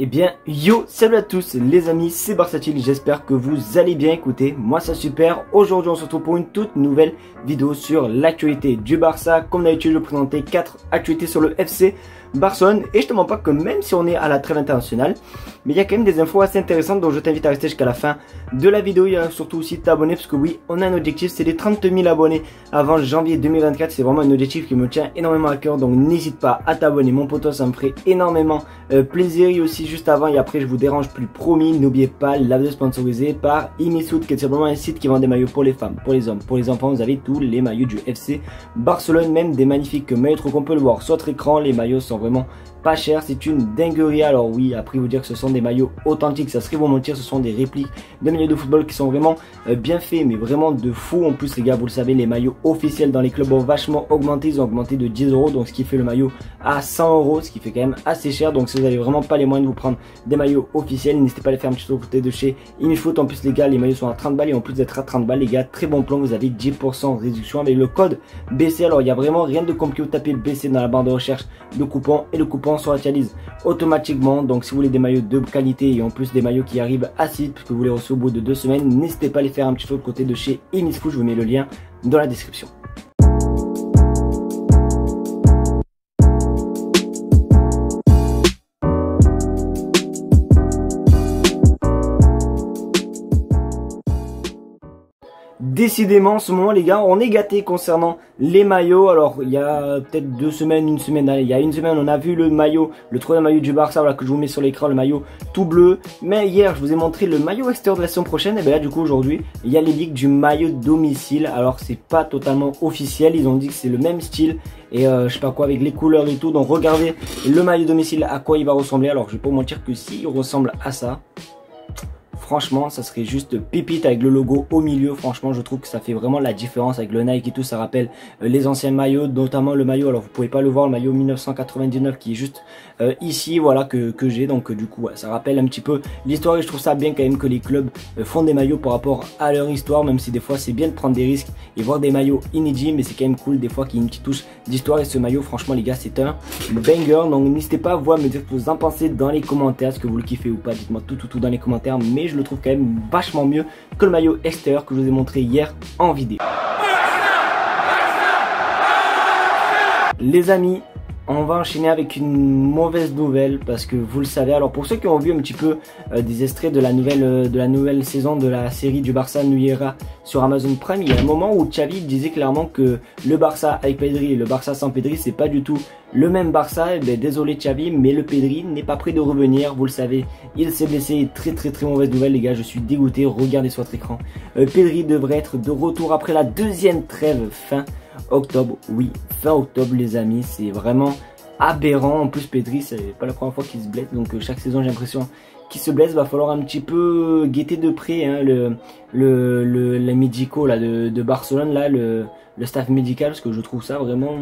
Eh bien, yo, salut à tous les amis, c'est Barsatil, j'espère que vous allez bien. Écoutez, moi ça super. Aujourd'hui on se retrouve pour une toute nouvelle vidéo sur l'actualité du Barça. Comme d'habitude, je vais présenter 4 actualités sur le FC Barcelone. Et je te mens pas que même si on est à la trêve internationale, mais il y a quand même des infos assez intéressantes, donc je t'invite à rester jusqu'à la fin de la vidéo. Il y a surtout aussi t'abonner, parce que oui, on a un objectif, c'est les 30 000 abonnés avant janvier 2024. C'est vraiment un objectif qui me tient énormément à cœur, donc n'hésite pas à t'abonner mon poteau, ça me ferait énormément plaisir. Et aussi juste avant et après je vous dérange plus, promis, n'oubliez pas la vidéo sponsorisée par Imisoud, qui est simplement un site qui vend des maillots pour les femmes, pour les hommes, pour les enfants. Vous avez tous les maillots du FC Barcelone, même des magnifiques maillots qu'on peut le voir sur votre écran. Les maillots sont vraiment pas cher, c'est une dinguerie. Alors oui, après vous dire que ce sont des maillots authentiques, ça serait vous mentir, ce sont des répliques de maillots de football qui sont vraiment bien faits, mais vraiment de fou. En plus les gars, vous le savez, les maillots officiels dans les clubs ont vachement augmenté, ils ont augmenté de 10 €, donc ce qui fait le maillot à 100 €, ce qui fait quand même assez cher. Donc si vous n'avez vraiment pas les moyens de vous prendre des maillots officiels, n'hésitez pas à les faire un petit tour côté de chez Imifoot. En plus les gars, les maillots sont à 30 balles et en plus d'être à 30 balles les gars, très bon plan, vous avez 10% de réduction avec le code BC. Alors il n'y a vraiment rien de compliqué, vous tapez le BC dans la barre de recherche de coupons et le coupon s'actualise automatiquement. Donc si vous voulez des maillots de qualité et en plus des maillots qui arrivent assez vite puisque vous les recevez au bout de 2 semaines, n'hésitez pas à les faire un petit peu de côté de chez Imifoot. Je vous mets le lien dans la description. Décidément en ce moment les gars, on est gâtés concernant les maillots. Alors il y a peut-être 2 semaines, une semaine, allez, il y a une semaine on a vu le maillot, le troisième maillot du Barça, voilà, que je vous mets sur l'écran, le maillot tout bleu. Mais hier je vous ai montré le maillot extérieur de la saison prochaine. Et bien là du coup aujourd'hui il y a les leaks du maillot domicile. Alors c'est pas totalement officiel, ils ont dit que c'est le même style et je sais pas quoi avec les couleurs et tout. Donc regardez le maillot domicile à quoi il va ressembler. Alors je vais pas vous mentir que s'il ressemble à ça, franchement, ça serait juste pépite avec le logo au milieu. Franchement, je trouve que ça fait vraiment la différence avec le Nike et tout. Ça rappelle les anciens maillots, notamment le maillot. Alors, vous pouvez pas le voir, le maillot 1999 qui est juste ici, voilà, que j'ai. Donc, du coup, ouais, ça rappelle un petit peu l'histoire et je trouve ça bien quand même que les clubs font des maillots par rapport à leur histoire. Même si des fois, c'est bien de prendre des risques et voir des maillots inédits, mais c'est quand même cool des fois qu'il y ait une petite touche d'histoire. Et ce maillot, franchement, les gars, c'est un banger. Donc, n'hésitez pas à voir, me dire ce que vous en pensez dans les commentaires, est-ce que vous le kiffez ou pas. Dites-moi tout dans les commentaires. Mais je le trouve quand même vachement mieux que le maillot extérieur que je vous ai montré hier en vidéo. Les amis, on va enchaîner avec une mauvaise nouvelle parce que vous le savez. Alors pour ceux qui ont vu un petit peu des extraits de la nouvelle saison de la série du Barça New Era sur Amazon Prime, il y a un moment où Xavi disait clairement que le Barça avec Pedri et le Barça sans Pedri, c'est pas du tout le même Barça. Et bien, désolé Xavi, mais le Pedri n'est pas prêt de revenir, vous le savez, il s'est blessé. Très mauvaise nouvelle les gars, je suis dégoûté, regardez sur votre écran. Pedri devrait être de retour après la deuxième trêve fin octobre. Oui, fin octobre les amis, c'est vraiment aberrant. En plus Pedri, c'est pas la première fois qu'il se blesse, donc chaque saison j'ai l'impression qu'il se blesse. Va falloir un petit peu guetter de près hein, les médicaux là de Barcelone, là le staff médical, parce que je trouve ça vraiment,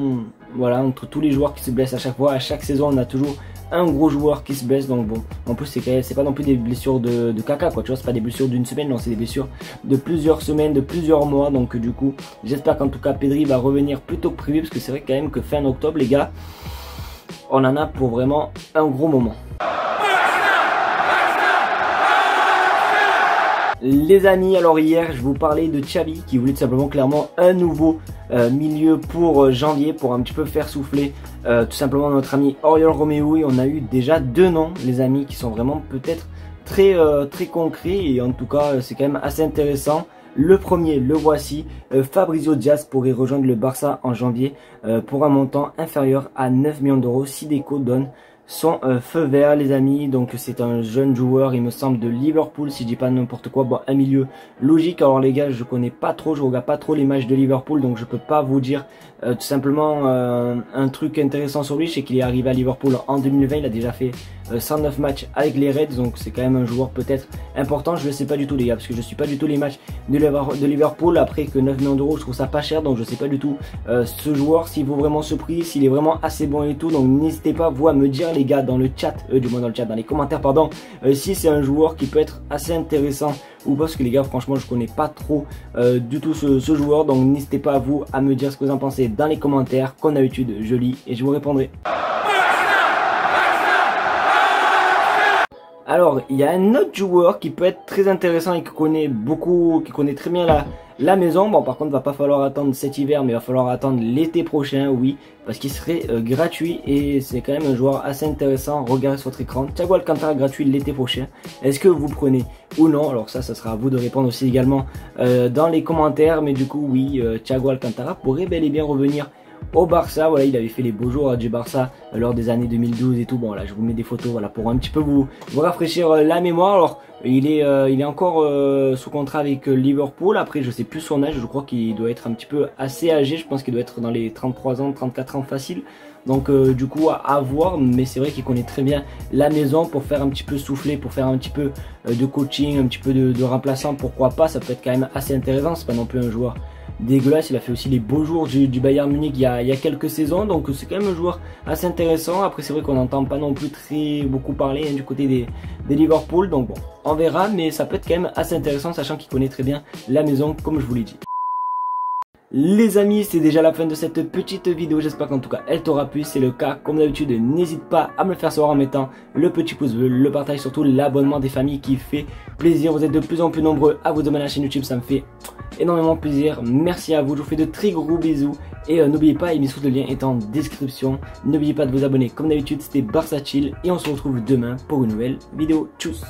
voilà, entre tous les joueurs qui se blessent à chaque fois, à chaque saison on a toujours un gros joueur qui se blesse. Donc bon, en plus c'est pas non plus des blessures de caca quoi, tu vois, c'est pas des blessures d'une semaine, non, c'est des blessures de plusieurs semaines, de plusieurs mois. Donc du coup j'espère qu'en tout cas Pedri va revenir plus tôt que prévu, parce que c'est vrai quand même que fin octobre les gars, on en a pour vraiment un gros moment. Les amis, alors hier je vous parlais de Xavi qui voulait tout simplement clairement un nouveau milieu pour janvier, pour un petit peu faire souffler tout simplement notre ami Oriol Romeu. Et on a eu déjà 2 noms les amis qui sont vraiment peut-être très concrets, et en tout cas c'est quand même assez intéressant. Le premier, le voici, Fabrizio Diaz pourrait rejoindre le Barça en janvier pour un montant inférieur à 9 millions d'euros si Deco donne son feu vert les amis. Donc c'est un jeune joueur, il me semble de Liverpool si je dis pas n'importe quoi. Bon, un milieu logique. Alors les gars, je connais pas trop, je regarde pas trop les matchs de Liverpool, donc je peux pas vous dire tout simplement un truc intéressant sur lui. Je sais qu'il est arrivé à Liverpool en 2020, il a déjà fait 109 matchs avec les Reds, donc c'est quand même un joueur peut-être important. Je ne sais pas du tout les gars, parce que je suis pas du tout les matchs de Liverpool. Après que 9 millions d'euros, je trouve ça pas cher, donc je sais pas du tout ce joueur s'il vaut vraiment ce prix, s'il est vraiment assez bon et tout. Donc n'hésitez pas vous à me dire les gars dans le chat, dans les commentaires pardon, si c'est un joueur qui peut être assez intéressant ou pas, parce que les gars franchement je connais pas trop du tout ce joueur. Donc n'hésitez pas à vous à me dire ce que vous en pensez dans les commentaires. Comme d'habitude je lis et je vous répondrai. Alors, il y a un autre joueur qui peut être très intéressant et qui connaît très bien la maison. Bon, par contre, va pas falloir attendre cet hiver, mais il va falloir attendre l'été prochain, oui, parce qu'il serait gratuit et c'est quand même un joueur assez intéressant. Regardez sur votre écran, Thiago Alcantara gratuit l'été prochain. Est-ce que vous prenez ou non? Alors ça sera à vous de répondre aussi également dans les commentaires, mais du coup, oui, Thiago Alcantara pourrait bel et bien revenir au Barça. Voilà, il avait fait les beaux jours du Barça lors des années 2012 et tout. Bon là, je vous mets des photos, voilà, pour un petit peu vous rafraîchir la mémoire. Alors il est encore sous contrat avec Liverpool. Après, je sais plus son âge, je crois qu'il doit être un petit peu assez âgé. Je pense qu'il doit être dans les 33 ans, 34 ans facile. Donc du coup à voir, mais c'est vrai qu'il connaît très bien la maison pour faire un petit peu souffler, pour faire un petit peu de coaching, un petit peu de remplaçant, pourquoi pas. Ça peut être quand même assez intéressant. C'est pas non plus un joueur dégueulasse, il a fait aussi les beaux jours du Bayern Munich il y a quelques saisons, donc c'est quand même un joueur assez intéressant. Après c'est vrai qu'on n'entend pas non plus très beaucoup parler du côté des Liverpool, donc bon, on verra, mais ça peut être quand même assez intéressant sachant qu'il connaît très bien la maison comme je vous l'ai dit. Les amis, c'est déjà la fin de cette petite vidéo, j'espère qu'en tout cas elle t'aura plu. C'est le cas, comme d'habitude, n'hésite pas à me le faire savoir en mettant le petit pouce bleu, le partage, surtout l'abonnement des familles qui fait plaisir. Vous êtes de plus en plus nombreux à vous abonner à la chaîne YouTube, ça me fait énormément plaisir. Merci à vous, je vous fais de très gros bisous et n'oubliez pas, émission le lien est en description. N'oubliez pas de vous abonner comme d'habitude, c'était Barça Chill et on se retrouve demain pour une nouvelle vidéo. Tchuss.